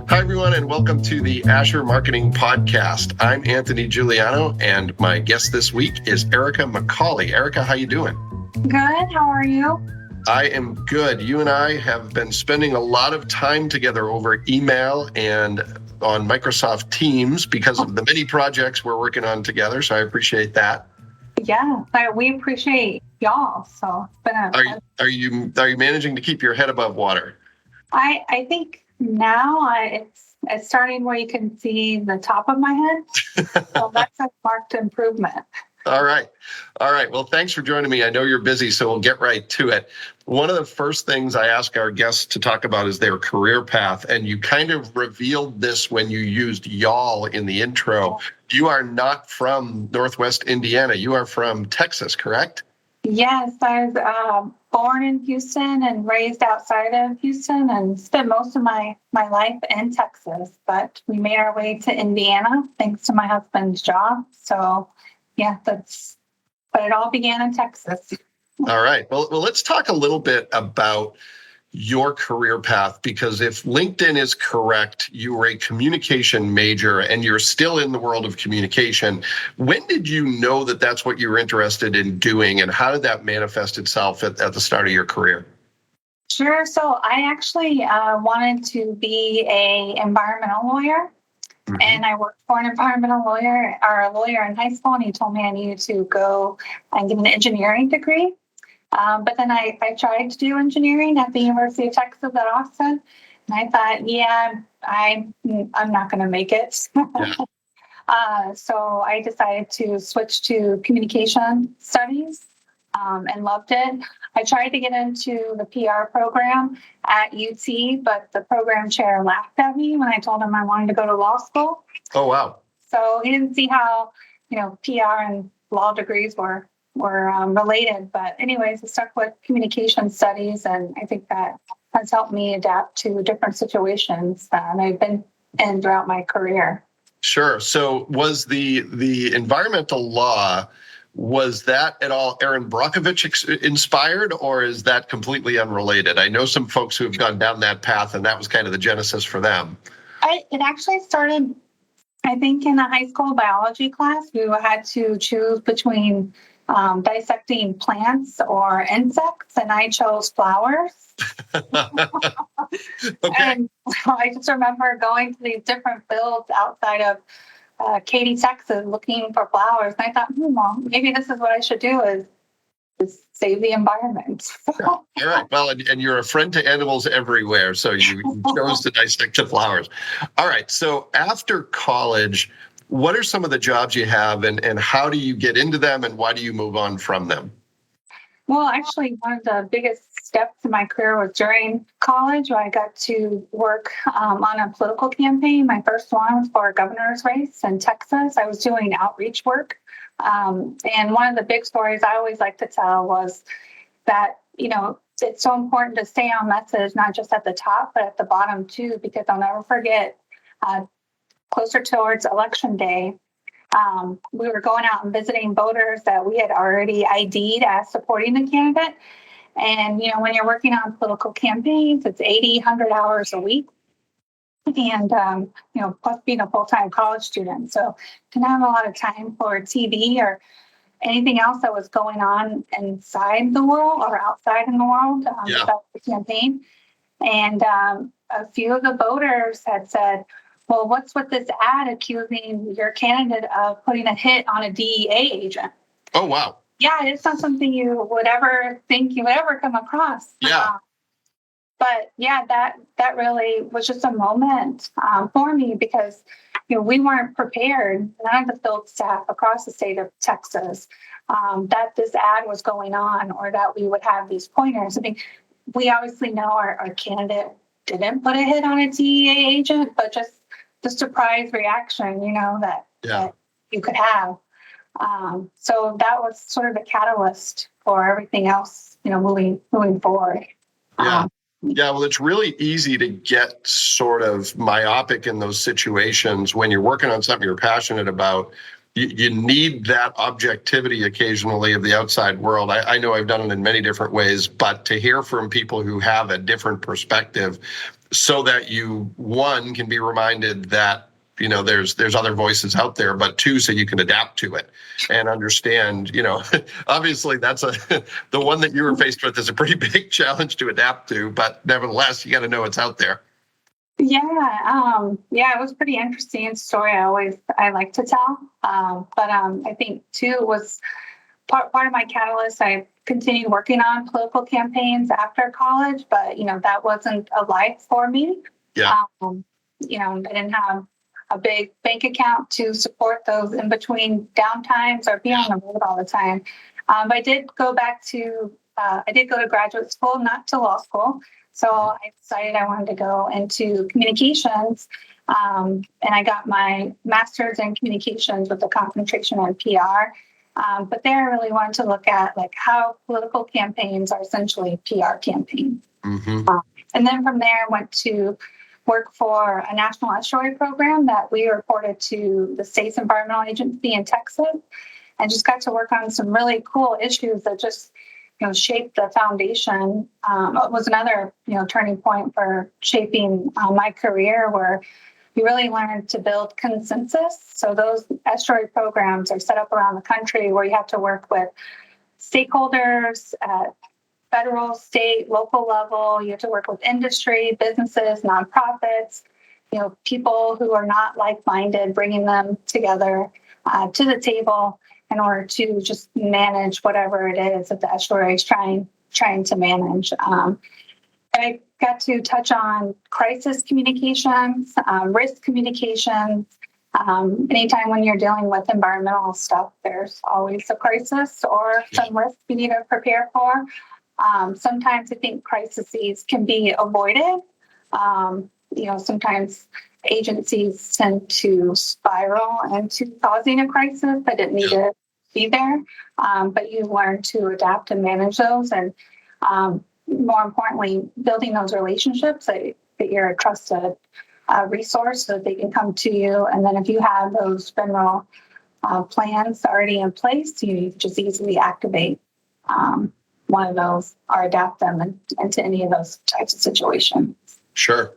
Hi, everyone, and welcome to the Azure Marketing Podcast. I'm Anthony Giuliano, and my guest this week is Ericka McCauley. Ericka, how you doing? Good. How are you? I am good. You and I have been spending a lot of time together over email and on Microsoft Teams because of the many projects we're working on together, so I appreciate that. Yeah, we appreciate y'all. So it's been Are you managing to keep your head above water? I think now it's starting where you can see the top of my head. So that's a marked improvement. All right. Well, thanks for joining me. I know you're busy, so we'll get right to it. One of the first things I ask our guests to talk about is their career path, and you kind of revealed this when you used y'all in the intro. You are not from Northwest Indiana. You are from Texas, correct? Yes, I was born in Houston and raised outside of Houston and spent most of my life in Texas, but we made our way to Indiana thanks to my husband's job. So yeah, but it all began in Texas. All right. Well, let's talk a little bit about your career path, because if LinkedIn is correct, you were a communication major and you're still in the world of communication. When did you know that that's what you were interested in doing, and how did that manifest itself at the start of your career? Sure. So I actually wanted to be an environmental lawyer. Mm-hmm. And I worked for an environmental lawyer, or a lawyer in high school, and he told me I needed to go and get an engineering degree. But then I tried to do engineering at the University of Texas at Austin, and I thought, I'm not going to make it. Yeah. So I decided to switch to communication studies and loved it. I tried to get into the PR program at UT, but the program chair laughed at me when I told him I wanted to go to law school. Oh, wow. So he didn't see how, PR and law degrees were related. But anyways, I stuck with communication studies, and I think that has helped me adapt to different situations that I've been in throughout my career. Sure. So was the environmental law, was that at all Aaron Brockovich inspired, or is that completely unrelated? I know some folks who have gone down that path, and that was kind of the genesis for them. It actually started, I think, in a high school biology class. We had to choose between dissecting plants or insects, and I chose flowers. Okay. And I just remember going to these different fields outside of Katy, Texas, looking for flowers. And I thought, well, maybe this is what I should do is save the environment. All right. Well, and you're a friend to animals everywhere, so you chose to dissect the flowers. All right. So after college, what are some of the jobs you have, and how do you get into them, and why do you move on from them? Well, actually, one of the biggest steps in my career was during college, where I got to work on a political campaign. My first one was for a governor's race in Texas. I was doing outreach work. And one of the big stories I always like to tell was that, it's so important to stay on message, not just at the top, but at the bottom too, because I'll never forget, closer towards election day, we were going out and visiting voters that we had already ID'd as supporting the candidate. And, when you're working on political campaigns, it's 80, 100 hours a week. And, plus being a full-time college student. So didn't have a lot of time for TV or anything else that was going on inside the world or outside in the world about the campaign. And a few of the voters had said, well, what's with this ad accusing your candidate of putting a hit on a DEA agent? Oh, wow. Yeah, it's not something you would ever think you would ever come across. Yeah. But yeah, that really was just a moment for me, because we weren't prepared, none of the field staff across the state of Texas, that this ad was going on, or that we would have these pointers. I mean, we obviously know our candidate didn't put a hit on a DEA agent, but just the surprise reaction, that you could have. So that was sort of the catalyst for everything else, moving forward. Yeah. Well, it's really easy to get sort of myopic in those situations when you're working on something you're passionate about. You need that objectivity occasionally of the outside world. I know I've done it in many different ways, but to hear from people who have a different perspective, so that you, one, can be reminded that, there's other voices out there, but two, so you can adapt to it and understand, obviously that's the one that you were faced with is a pretty big challenge to adapt to, but nevertheless, you got to know it's out there. Yeah, it was a pretty interesting story. I like to tell, but I think too was part of my catalyst. I continued working on political campaigns after college, but that wasn't a life for me. Yeah. I didn't have a big bank account to support those in between downtimes or be on the road all the time. But I did go to graduate school, not to law school. So I decided I wanted to go into communications, and I got my master's in communications with a concentration in PR. But there I really wanted to look at how political campaigns are essentially PR campaigns. Mm-hmm. And then from there, I went to work for a national estuary program that we reported to the state's environmental agency in Texas, and just got to work on some really cool issues that just shaped the foundation. It was another turning point for shaping my career, where we really learned to build consensus. So those estuary programs are set up around the country where you have to work with stakeholders at federal, state, local level. You have to work with industry, businesses, nonprofits, people who are not like-minded, bringing them together to the table in order to just manage whatever it is that the estuary is trying to manage. I got to touch on crisis communications, risk communications. Anytime when you're dealing with environmental stuff, there's always a crisis or some risk you need to prepare for. Sometimes I think crises can be avoided. Sometimes agencies tend to spiral into causing a crisis that didn't need to be there. But you learn to adapt and manage those, and more importantly, building those relationships that you're a trusted resource so that they can come to you. And then if you have those general plans already in place, you just easily activate one of those or adapt them into any of those types of situations. Sure.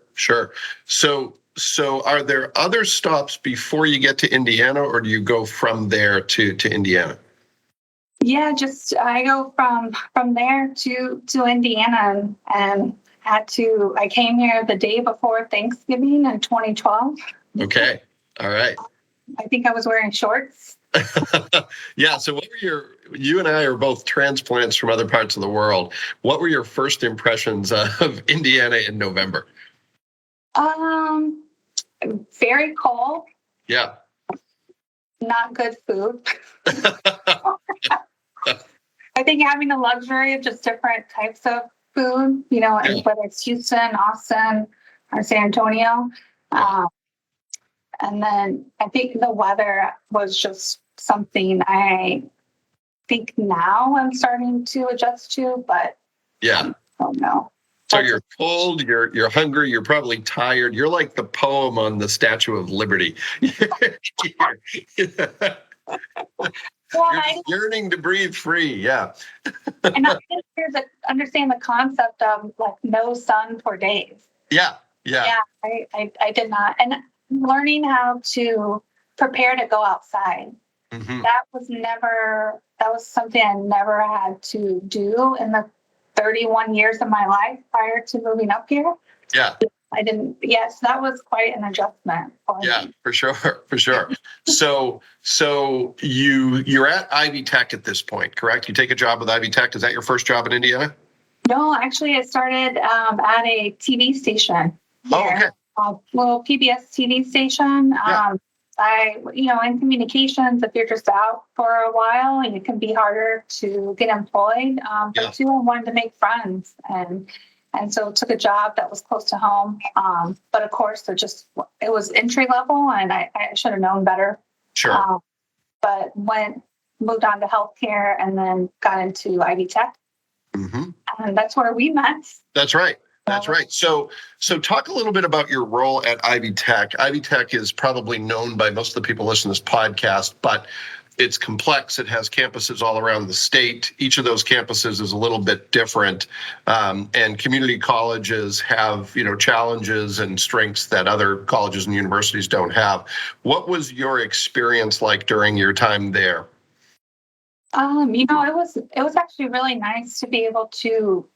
So are there other stops before you get to Indiana, or do you go from there to Indiana? Yeah, I go from there to Indiana, and I came here the day before Thanksgiving in 2012. Okay. All right. I think I was wearing shorts. Yeah. So you and I are both transplants from other parts of the world. What were your first impressions of Indiana in November? Very cold. Yeah. Not good food. I think having the luxury of just different types of food, and whether it's Houston, Austin, or San Antonio. And then I think the weather was just something I think now I'm starting to adjust to, but I don't know. So you're cold, you're hungry, you're probably tired. You're like the poem on the Statue of Liberty. You're yearning to breathe free, yeah. And I didn't understand the concept of no sun for days. Yeah. I did not. And learning how to prepare to go outside. Mm-hmm. That was something I never had to do in the 31 years of my life prior to moving up here. Yeah. I didn't. Yes, that was quite an adjustment for me. Yeah, for sure. So you're at Ivy Tech at this point, correct? You take a job with Ivy Tech. Is that your first job in Indiana? No, actually, I started at a TV station here. Oh, okay. A little PBS TV station. Yeah. In communications, if you're just out for a while, it can be harder to get employed. But too, I wanted to make friends, and so took a job that was close to home. But of course, it was entry level, and I should have known better. Sure. But moved on to healthcare, and then got into Ivy Tech. Mm-hmm. And that's where we met. That's right. So talk a little bit about your role at Ivy Tech. Ivy Tech is probably known by most of the people listening to this podcast, but it's complex. It has campuses all around the state. Each of those campuses is a little bit different. And community colleges have, challenges and strengths that other colleges and universities don't have. What was your experience like during your time there? It was actually really nice to be able to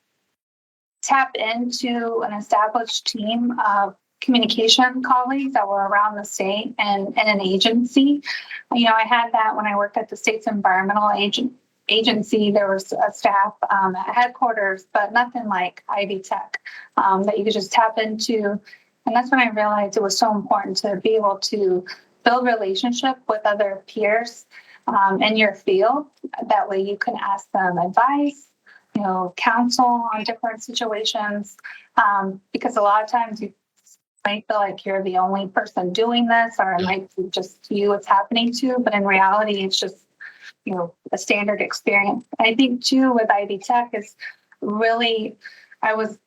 tap into an established team of communication colleagues that were around the state and an agency. I had that when I worked at the state's environmental agency. There was a staff at headquarters, but nothing like Ivy Tech that you could just tap into. And that's when I realized it was so important to be able to build relationship with other peers in your field. That way you can ask them advice, counsel on different situations, because a lot of times you might feel like you're the only person doing this, or it might be just you it's happening to, but in reality, it's just, a standard experience. I think too with Ivy Tech is really, I was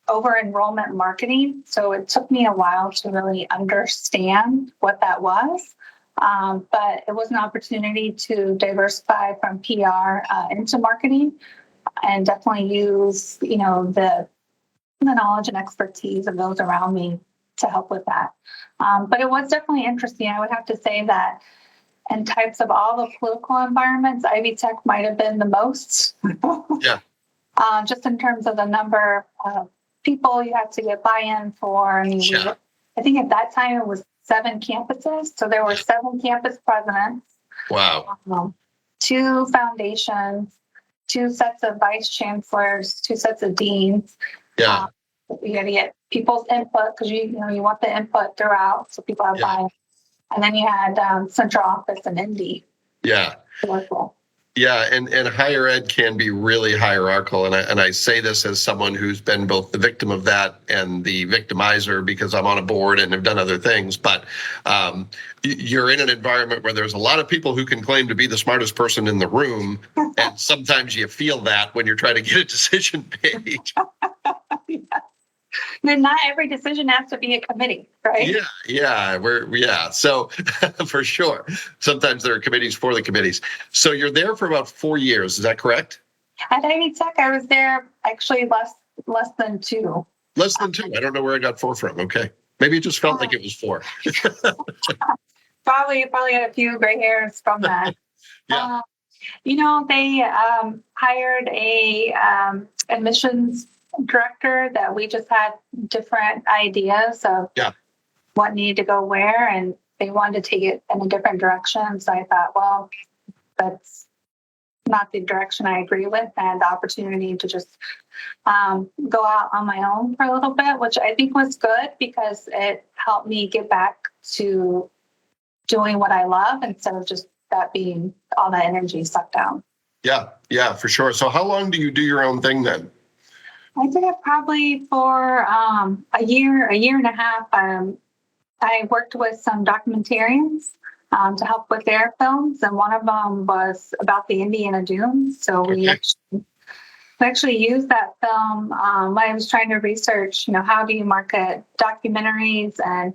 over enrollment marketing, so it took me a while to really understand what that was. But it was an opportunity to diversify from PR into marketing, and definitely use, the knowledge and expertise of those around me to help with that. But it was definitely interesting. I would have to say that in types of all the political environments, Ivy Tech might have been the most. Yeah. Just in terms of the number of people you had to get buy-in for. I think at that time it was 7 campuses. So there were 7 campus presidents. Wow. 2 foundations, 2 sets of vice chancellors, 2 sets of deans. Yeah. You got to get people's input because you want the input throughout, so people have buy-in. And then you had central office and Indy. Yeah. Yeah, and higher ed can be really hierarchical, and I say this as someone who's been both the victim of that and the victimizer because I'm on a board and have done other things. But you're in an environment where there's a lot of people who can claim to be the smartest person in the room, and sometimes you feel that when you're trying to get a decision made. Then not every decision has to be a committee, right? Yeah. So for sure, sometimes there are committees for the committees. So you're there for about 4 years, is that correct? At Ivy Tech, I was there actually less than 2. Less than 2. I don't know where I got 4 from. Okay, maybe it just felt like it was 4. Probably had a few gray hairs from that. Yeah. They hired a admissions director that we just had different ideas of what needed to go where, and they wanted to take it in a different direction. So I thought, well, that's not the direction I agree with. I had the opportunity to just go out on my own for a little bit, which I think was good because it helped me get back to doing what I love instead of just that being all that energy sucked down. Yeah, for sure. So how long do you do your own thing then? I did it probably for a year and a half. I worked with some documentarians to help with their films, and one of them was about the Indiana Dunes. So we actually used that film when I was trying to research, how do you market documentaries and,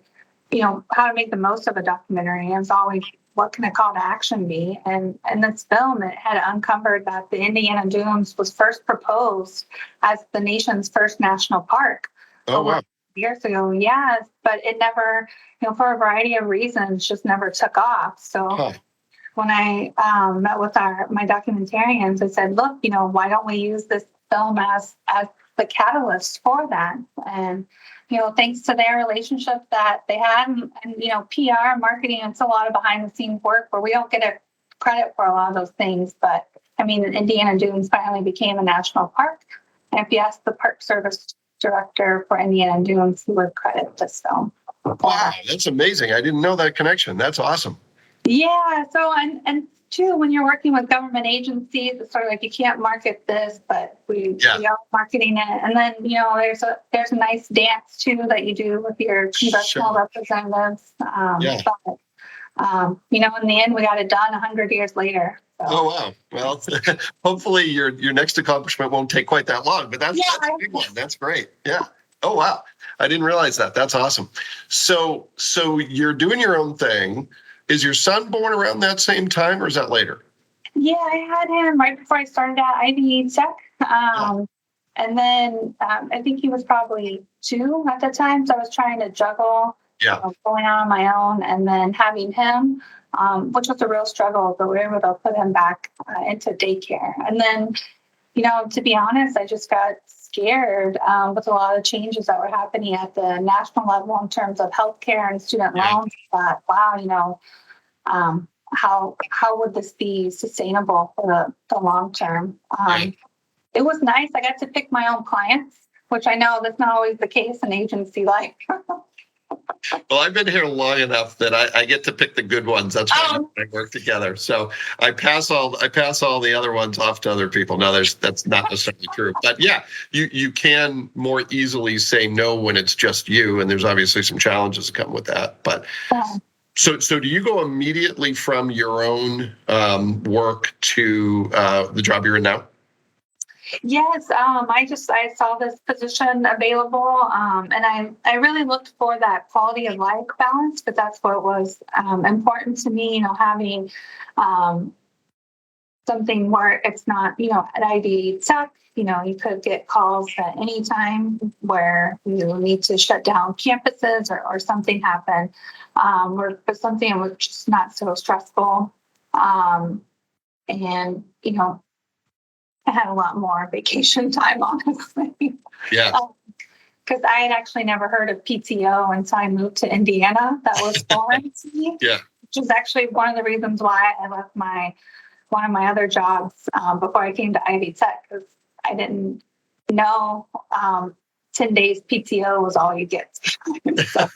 how to make the most of a documentary. And it's always, what can a call to action be? And this film, it had uncovered that the Indiana Dunes was first proposed as the nation's first national park. Oh, wow. Years ago, yes, but it never, for a variety of reasons, just never took off. So when I met with my documentarians, I said, look, why don't we use this film as the catalyst for that? And thanks to their relationship that they had, and PR, marketing, it's a lot of behind the scenes work where we don't get credit for a lot of those things. But Indiana Dunes finally became a national park. And if you ask the Park Service director for Indiana Dunes, he would credit this film. Wow, that's amazing. I didn't know that connection. That's awesome. Yeah. So, and too, when you're working with government agencies, it's sort of like you can't market this, but we are marketing it. And then, there's a nice dance too that you do with your congressional representatives. But, in the end, we got it done 100 years later. So. Oh, wow. Well, hopefully your next accomplishment won't take quite that long, but that's a big one. That's great. Yeah. Oh, wow. I didn't realize that. That's awesome. So you're doing your own thing. Is your son born around that same time, or is that later? Yeah, I had him right before I started at Ivy Tech. And then I think he was probably 2 at the time. So I was trying to juggle going out on my own and then having him, which was a real struggle, but we were able to put him back into daycare. And then, to be honest, I just got scared with a lot of changes that were happening at the national level in terms of healthcare and student loans. I thought, wow, how would this be sustainable for the long term? It was nice. I got to pick my own clients, which I know that's not always the case in agency life. Well, I've been here long enough that I get to pick the good ones. That's why I work together. So I pass all the other ones off to other people. Now, that's not necessarily true, but yeah, you can more easily say no when it's just you, and there's obviously some challenges that come with that. But so do you go immediately from your own work to the job you're in now? Yes, I saw this position available, and I really looked for that quality of life balance, but that's what was important to me. Having something where it's not, at Ivy Tech, you could get calls at any time where you need to shut down campuses or something happened, or something was just not so stressful, and I had a lot more vacation time, honestly. Yeah. Because I had actually never heard of PTO until I moved to Indiana. That was foreign to me. Yeah. Which is actually one of the reasons why I left one of my other jobs before I came to Ivy Tech, because I didn't know 10 days PTO was all you get. So,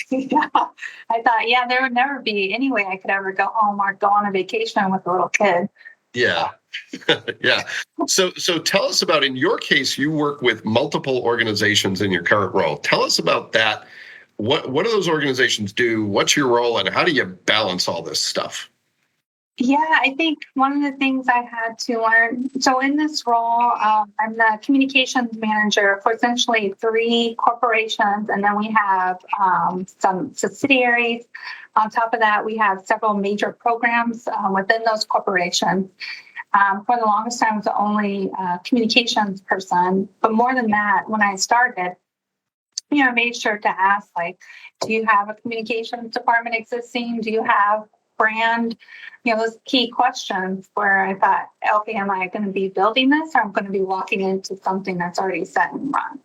yeah. I thought, there would never be any way I could ever go home or go on a vacation with a little kid. Yeah. Yeah. So tell us about, in your case, you work with multiple organizations in your current role. Tell us about that. What do those organizations do? What's your role, and how do you balance all this stuff? Yeah, I think one of the things I had to learn, so in this role, I'm the communications manager for essentially 3 corporations, and then we have some subsidiaries. On top of that, we have several major programs within those corporations. For the longest time, I was the only communications person. But more than that, when I started, I made sure to ask, do you have a communications department existing? Do you have brand? Those key questions where I thought, okay, am I going to be building this, or I'm going to be walking into something that's already set and run?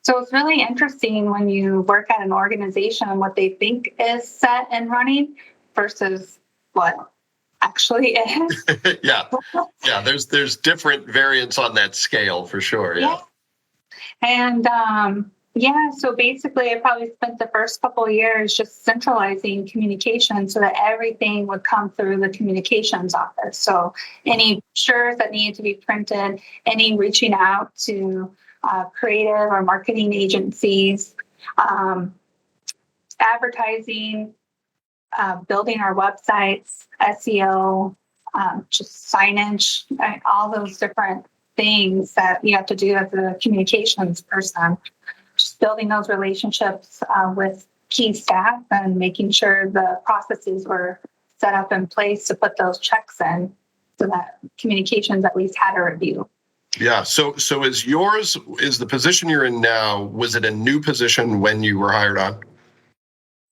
So it's really interesting when you work at an organization and what they think is set and running versus what actually is. Yeah. There's different variants on that scale for sure. Yeah. And so basically, I probably spent the first couple of years just centralizing communication so that everything would come through the communications office. So any brochures that needed to be printed, any reaching out to creative or marketing agencies, advertising, building our websites, SEO, just signage, all those different things that you have to do as a communications person. Just building those relationships with key staff and making sure the processes were set up in place to put those checks in so that communications at least had a review. Yeah. So is the position you're in now, was it a new position when you were hired on?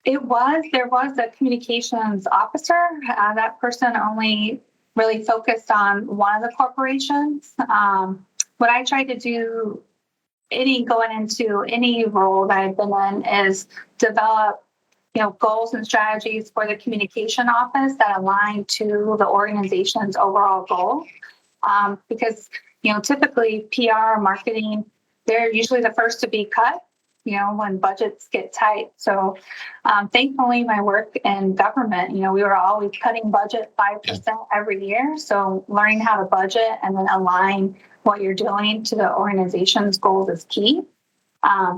It was. There was a communications officer. That person only really focused on one of the corporations. What I tried to do going into any role that I've been in is develop, goals and strategies for the communication office that align to the organization's overall goal. Because, typically PR, marketing, they're usually the first to be cut, when budgets get tight. So thankfully, my work in government, we were always cutting budget 5% every year. So learning how to budget and then align what you're doing to the organization's goals is key.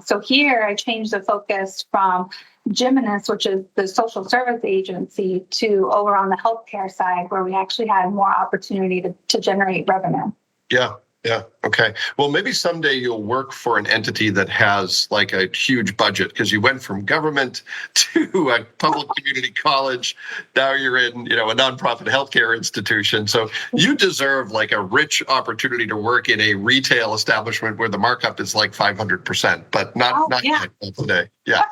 So here I changed the focus from Geminis, which is the social service agency, to over on the healthcare side, where we actually had more opportunity to generate revenue. Yeah. Yeah. Okay. Well, maybe someday you'll work for an entity that has like a huge budget because you went from government to a public community college. Now you're in, a nonprofit healthcare institution. So you deserve like a rich opportunity to work in a retail establishment where the markup is like 500%, but not Yeah. yet today. Yeah.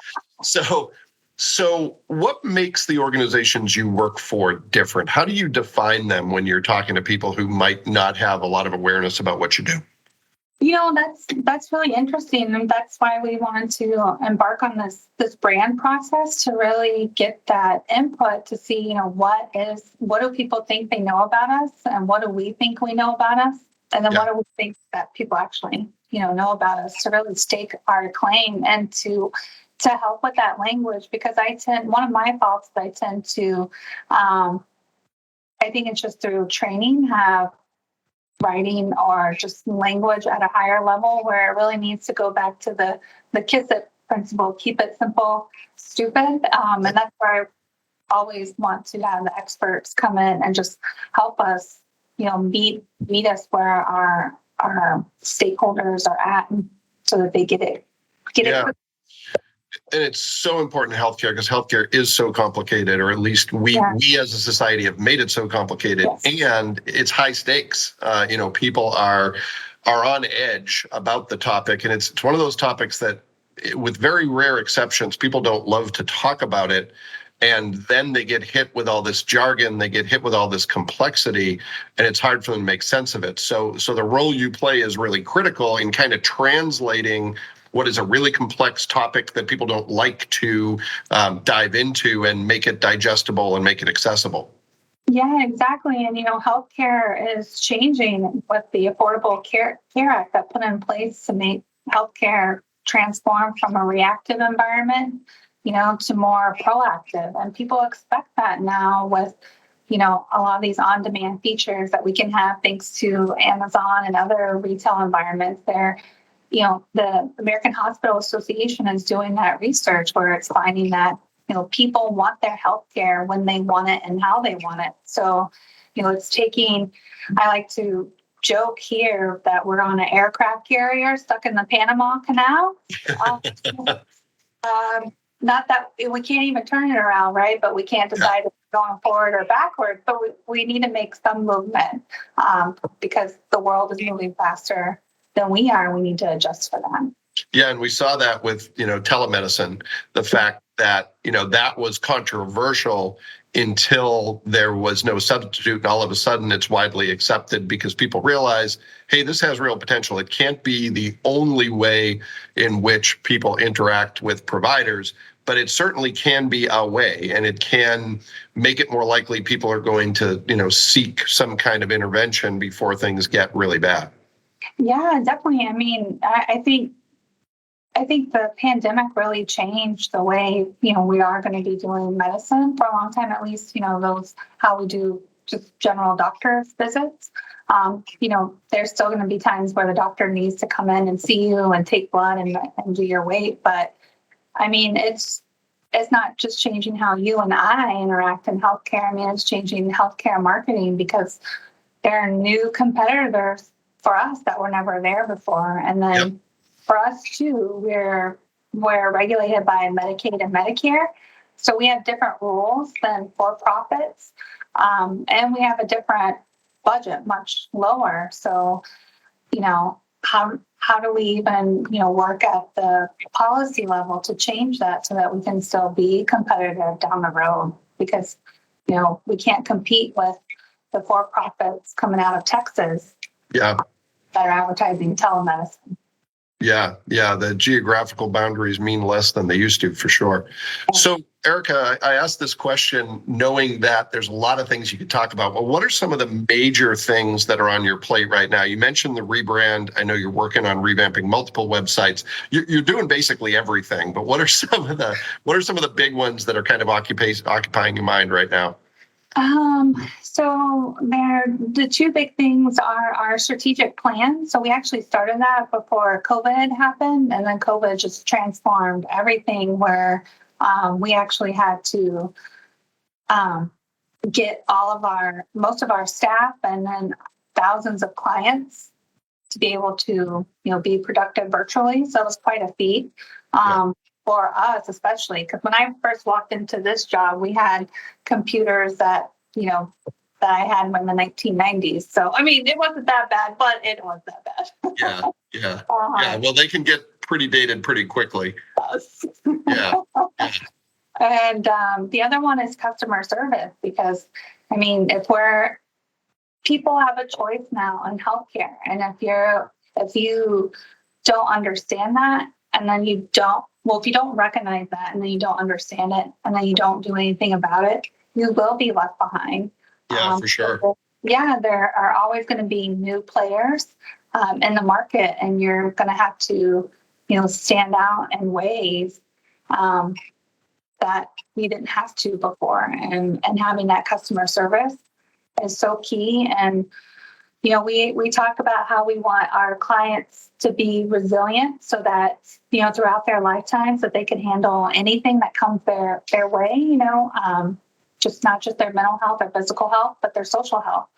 So what makes the organizations you work for different? How do you define them when you're talking to people who might not have a lot of awareness about what you do? That's really interesting, and that's why we wanted to embark on this brand process to really get that input to see, what do people think they know about us, and what do we think we know about us, and then what do we think that people actually, know about us, to really stake our claim and to help with that language. Because one of my faults that I tend to, I think it's just through training, have writing or just language at a higher level where it really needs to go back to the KISS IT principle, keep it simple, stupid. And that's where I always want to have the experts come in and just help us, meet us where our stakeholders are at, so that they get it. And it's so important in healthcare because healthcare is so complicated, or at least we as a society have made it so complicated, and it's high stakes. People are on edge about the topic, and it's one of those topics that, with very rare exceptions, people don't love to talk about it. And then they get hit with all this jargon, they get hit with all this complexity, and it's hard for them to make sense of it. So the role you play is really critical in kind of translating what is a really complex topic that people don't like to dive into, and make it digestible and make it accessible. Yeah, exactly. And, healthcare is changing with the Affordable Care Act that put in place to make healthcare transform from a reactive environment, to more proactive. And people expect that now with, a lot of these on-demand features that we can have thanks to Amazon and other retail environments there. The American Hospital Association is doing that research where it's finding that, people want their health care when they want it and how they want it. So, it's taking, I like to joke here that we're on an aircraft carrier stuck in the Panama Canal. Not that we can't even turn it around, right? But we can't decide if we're going forward or backward. But we need to make some movement because the world is moving faster than we are. We need to adjust for that. Yeah, and we saw that with, telemedicine, the fact that, that was controversial until there was no substitute, and all of a sudden it's widely accepted because people realize, hey, this has real potential. It can't be the only way in which people interact with providers, but it certainly can be a way, and it can make it more likely people are going to, seek some kind of intervention before things get really bad. Yeah, definitely. I mean, I think the pandemic really changed the way, we are going to be doing medicine for a long time, at least, how we do just general doctor's visits. There's still going to be times where the doctor needs to come in and see you and take blood and do your weight. But I mean, it's not just changing how you and I interact in healthcare. I mean, it's changing healthcare marketing because there are new competitors for us that were never there before. And then for us too, we're regulated by Medicaid and Medicare. So we have different rules than for-profits. And we have a different budget, much lower. So, how do we even, work at the policy level to change that so that we can still be competitive down the road? Because, we can't compete with the for-profits coming out of Texas. Yeah. That are advertising telemedicine. Yeah. The geographical boundaries mean less than they used to, for sure. So, Ericka, I asked this question knowing that there's a lot of things you could talk about. Well, what are some of the major things that are on your plate right now? You mentioned the rebrand. I know you're working on revamping multiple websites. You're doing basically everything. But what are some of the big ones that are kind of occupying your mind right now? So the two big things are our strategic plan. So we actually started that before COVID happened, and then COVID just transformed everything where we actually had to get most of our staff and then thousands of clients to be able to, be productive virtually. So it was quite a feat for us, especially because when I first walked into this job, we had computers that I had in the 1990s. So, I mean, it wasn't that bad, but it was that bad. Yeah. Well, they can get pretty dated pretty quickly. Yeah. And the other one is customer service, because, I mean, people have a choice now in healthcare. And if you don't understand that, and then if you don't recognize that, and then you don't understand it, and then you don't do anything about it, you will be left behind. Yeah, for sure. There are always going to be new players in the market, and you're going to have to, stand out in ways that you didn't have to before. And having that customer service is so key. And, we talk about how we want our clients to be resilient so that, throughout their lifetimes, that they can handle anything that comes their way, just not just their mental health or physical health, but their social health.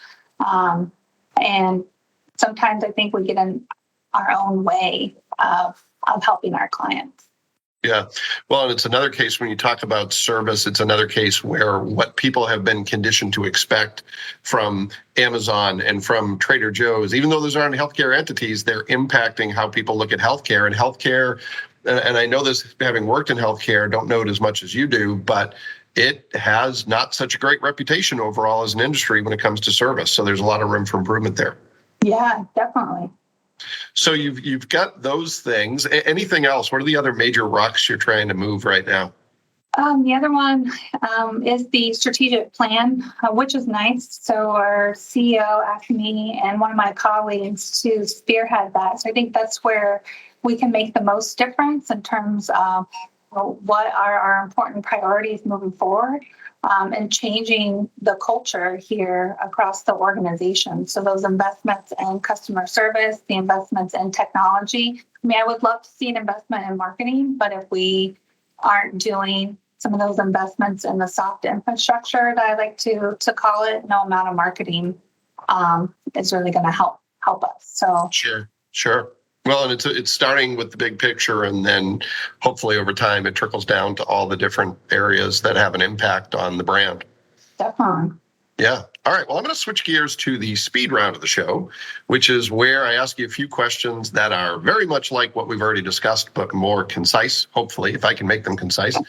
And sometimes I think we get in our own way of helping our clients. Yeah. Well, and it's another case when you talk about service, it's another case where what people have been conditioned to expect from Amazon and from Trader Joe's, even though those aren't healthcare entities, they're impacting how people look at healthcare. And healthcare, and I know this having worked in healthcare, don't know it as much as you do, but it has not such a great reputation overall as an industry when it comes to service. So there's a lot of room for improvement there. Yeah, definitely. So you've got those things. Anything else? What are the other major rocks you're trying to move right now? The other one is the strategic plan, which is nice. So our CEO asked me and one of my colleagues to spearhead that. So I think that's where we can make the most difference in terms of what are our important priorities moving forward, and changing the culture here across the organization. So those investments in customer service, the investments in technology. I mean, I would love to see an investment in marketing, but if we aren't doing some of those investments in the soft infrastructure that I like to call it, no amount of marketing is really going to help us. So Sure. Well, and it's starting with the big picture, and then hopefully over time it trickles down to all the different areas that have an impact on the brand. Definitely. Yeah. All right. Well, I'm going to switch gears to the speed round of the show, which is where I ask you a few questions that are very much like what we've already discussed, but more concise, hopefully, if I can make them concise.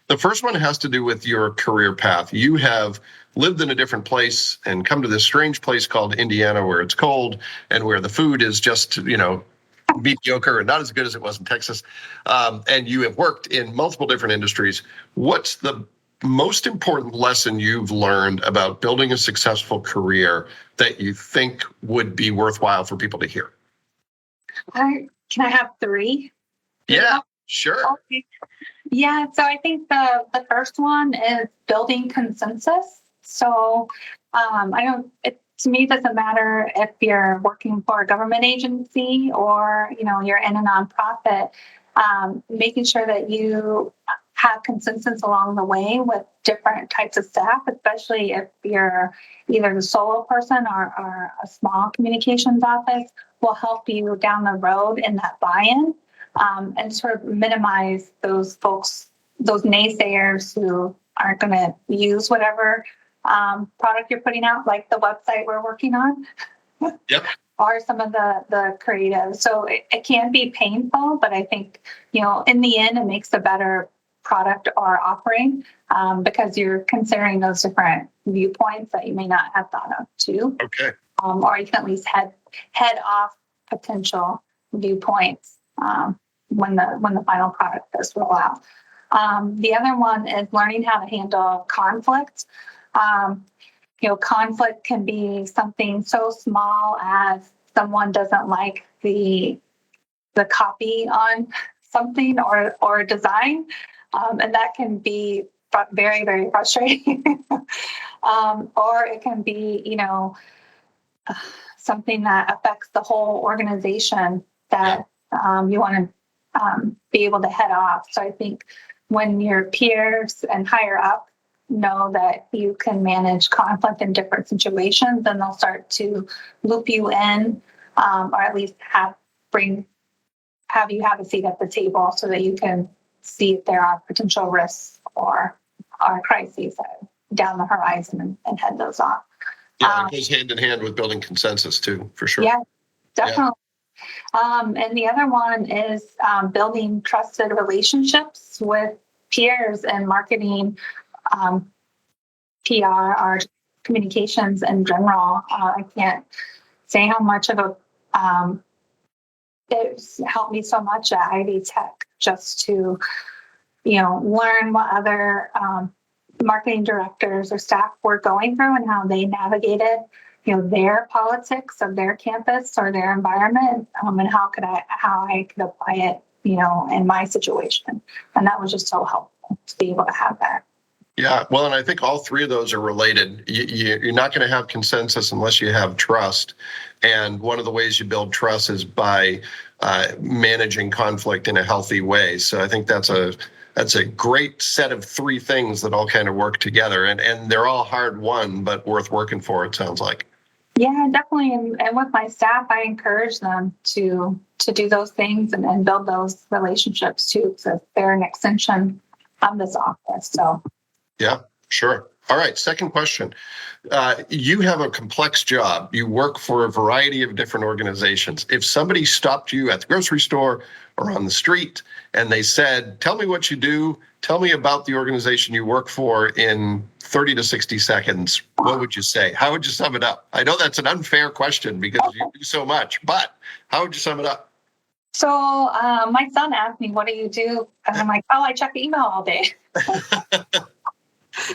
The first one has to do with your career path. You have lived in a different place and come to this strange place called Indiana, where it's cold and where the food is just, mediocre and not as good as it was in Texas. And you have worked in multiple different industries. What's the most important lesson you've learned about building a successful career that you think would be worthwhile for people to hear? Can I have three? Yeah, sure. Okay. Yeah, so I think the first one is building consensus. So to me, it doesn't matter if you're working for a government agency or, you're in a nonprofit, making sure that you have consensus along the way with different types of staff, especially if you're either the solo person or a small communications office, will help you down the road in that buy-in, and sort of minimize those folks, those naysayers who aren't going to use whatever product you're putting out, like the website we're working on. Yep. Or some of the creative. So it can be painful, but I think, in the end, it makes a better product or offering, because you're considering those different viewpoints that you may not have thought of too. Okay. Or you can at least head off potential viewpoints when the final product does roll out. The other one is learning how to handle conflict. Conflict can be something so small as someone doesn't like the copy on something or design, and that can be very, very frustrating. Or it can be, something that affects the whole organization that you want to be able to head off. So I think when your peers and higher up know that you can manage conflict in different situations, then they'll start to loop you in or at least have you have a seat at the table so that you can see if there are potential risks or crises down the horizon and head those off. Yeah, it goes hand in hand with building consensus too, for sure. Yeah, definitely. Yeah. And the other one is building trusted relationships with peers and marketing, PR, or communications in general. I can't say how much of it's helped me so much at Ivy Tech just to, learn what other marketing directors or staff were going through and how they navigated, their politics of their campus or their environment, and how I could apply it, in my situation. And that was just so helpful to be able to have that. Yeah, well, and I think all three of those are related. You're not going to have consensus unless you have trust. And one of the ways you build trust is by managing conflict in a healthy way. So I think that's a great set of three things that all kind of work together. And they're all hard won, but worth working for, it sounds like. Yeah, definitely. And with my staff, I encourage them to do those things and build those relationships too, because they're an extension of this office. So. Yeah, sure. All right. Second question. You have a complex job. You work for a variety of different organizations. If somebody stopped you at the grocery store or on the street and they said, tell me what you do, tell me about the organization you work for in 30 to 60 seconds, what would you say? How would you sum it up? I know that's an unfair question because you do so much, but how would you sum it up? So my son asked me, what do you do? And I'm like, I check email all day.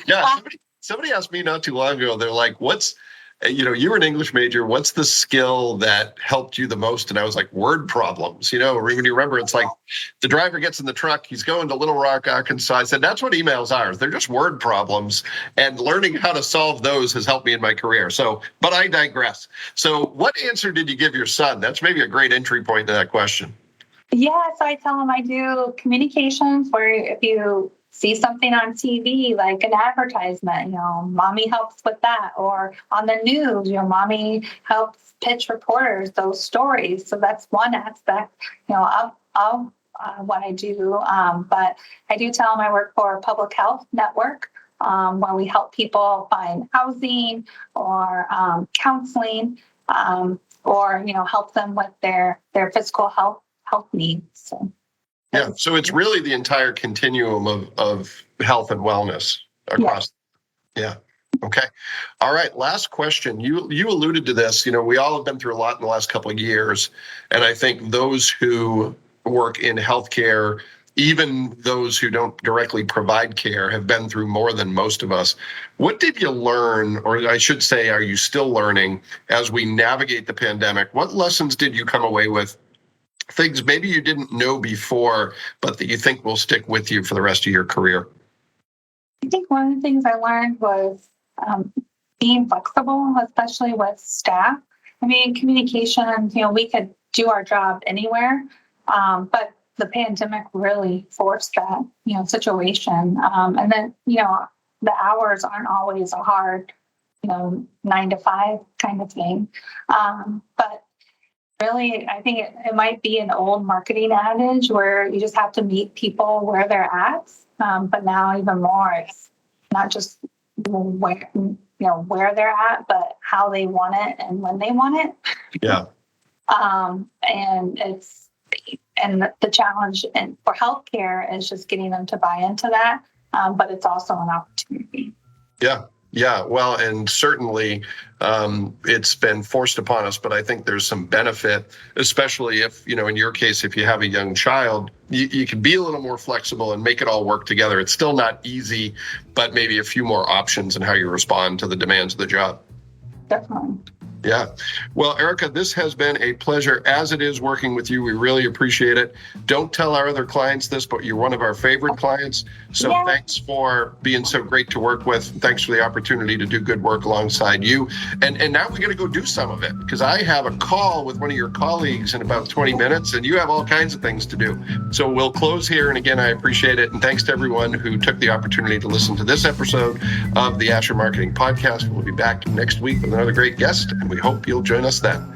Yeah, somebody asked me not too long ago, they're like, you were an English major, what's the skill that helped you the most? And I was like, word problems. When you remember, it's like the driver gets in the truck, he's going to Little Rock, Arkansas. I said, that's what emails are. They're just word problems. And learning how to solve those has helped me in my career. But I digress. So what answer did you give your son? That's maybe a great entry point to that question. Yeah, so I tell him I do communications, where if you see something on TV, like an advertisement, mommy helps with that. Or on the news, mommy helps pitch reporters those stories. So that's one aspect, of what I do. But I do tell them I work for a public health network, where we help people find housing or counseling, or, help them with their physical health needs. So. Yeah, so it's really the entire continuum of health and wellness across. Yeah. Okay. All right. Last question. You alluded to this. We all have been through a lot in the last couple of years, and I think those who work in healthcare, even those who don't directly provide care, have been through more than most of us. What did you learn, or I should say, are you still learning as we navigate the pandemic? What lessons did you come away with? Things maybe you didn't know before, but that you think will stick with you for the rest of your career? I think one of the things I learned was being flexible, especially with staff. I mean, communication, we could do our job anywhere, but the pandemic really forced that, situation. And then, the hours aren't always a hard, 9 to 5 kind of thing. But really, I think it might be an old marketing adage where you just have to meet people where they're at. But now even more, it's not just where they're at, but how they want it and when they want it. Yeah. And the challenge for healthcare is just getting them to buy into that. But it's also an opportunity. Yeah. Yeah, well, and certainly it's been forced upon us, but I think there's some benefit, especially if, in your case, if you have a young child, you can be a little more flexible and make it all work together. It's still not easy, but maybe a few more options in how you respond to the demands of the job. Definitely. Yeah. Well, Ericka, this has been a pleasure, as it is working with you. We really appreciate it. Don't tell our other clients this, but you're one of our favorite clients. So Thanks for being so great to work with. Thanks for the opportunity to do good work alongside you. And now we're going to go do some of it, because I have a call with one of your colleagues in about 20 minutes, and you have all kinds of things to do. So we'll close here. And again, I appreciate it. And thanks to everyone who took the opportunity to listen to this episode of the Asher Marketing Podcast. We'll be back next week with another great guest, and we hope you'll join us then.